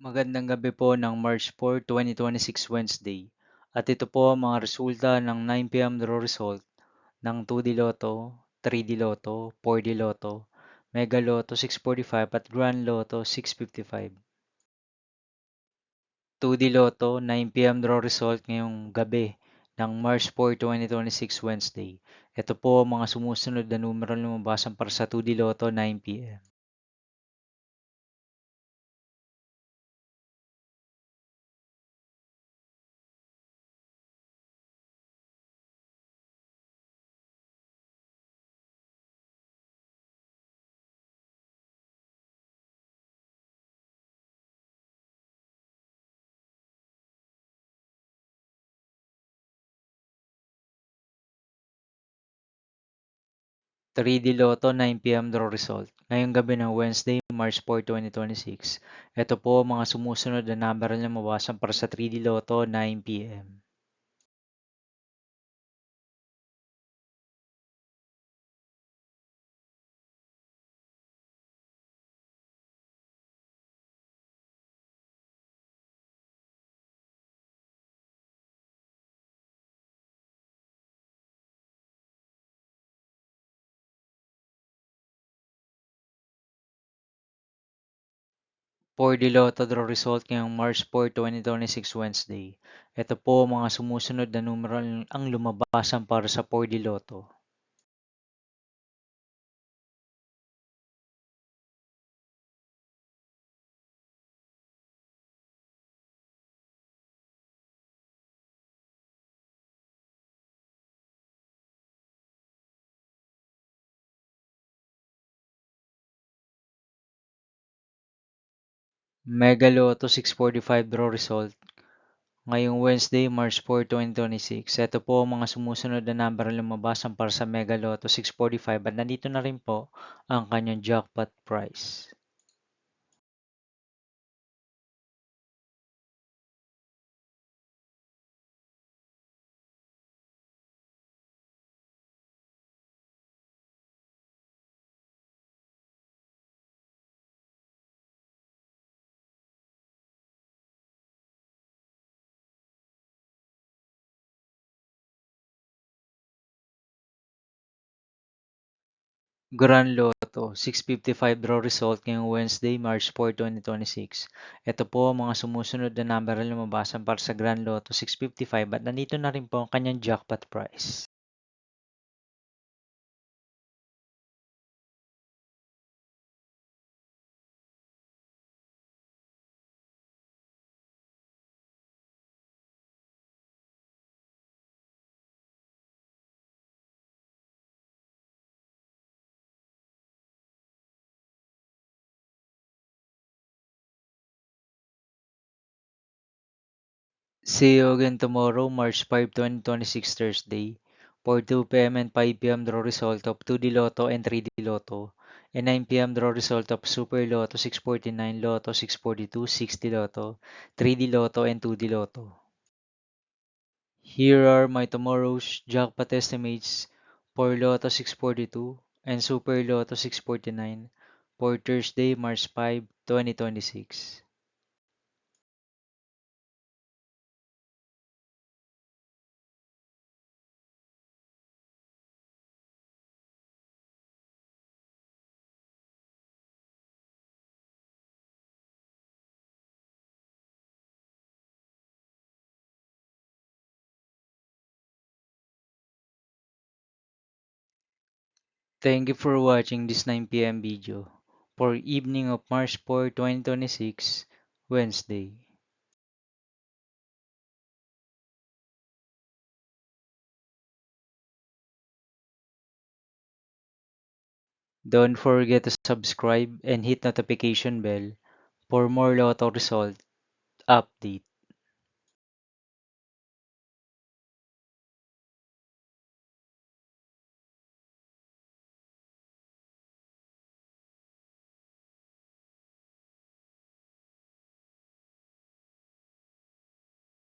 Magandang gabi po ng March 4, 2026 Wednesday. At ito po ang mga resulta ng 9 p.m. draw result ng 2D Lotto, 3D Lotto, 4D Lotto, Mega Lotto 645 at Grand Lotto 655. 2D Lotto 9 p.m. draw result ngayong gabi ng March 4, 2026 Wednesday. Ito po ang mga sumusunod na numero na lumabasan para sa 2D Lotto 9 p.m. 3D Lotto 9 p.m. draw result. Ngayong gabi ng Wednesday, March 4, 2026. Ito po ang mga sumusunod na number na mabawasan para sa 3D Lotto 9 p.m. 4D Lotto draw result ngayong March 4, 2026 Wednesday. Ito po ang mga sumusunod na numero ang lumabasan para sa 4D Lotto. Mega Lotto 645 draw result ngayong Wednesday, March 4, 2026. Ito po ang mga sumusunod na number na lumabasan para sa Mega Lotto 645 at nandito na rin po ang kanyang jackpot price. Grand Lotto 655 draw result ngayong Wednesday, March 4, 2026. Ito po ang mga sumusunod na number na lumabasan para sa Grand Lotto 655 at nandito na rin po ang kanyang jackpot price. See you again tomorrow, March 5, 2026 Thursday, for 2 p.m. and 5 p.m. draw result of 2D Lotto and 3D Lotto, and 9 p.m. draw result of Super Lotto 649, Lotto 642, 60 Lotto, 3D Lotto, and 2D Lotto. Here are my tomorrow's jackpot estimates for Lotto 642 and Super Lotto 649 for Thursday, March 5, 2026. Thank you for watching this 9 p.m. video for evening of March 4, 2026, Wednesday. Don't forget to subscribe and hit notification bell for more Lotto result update.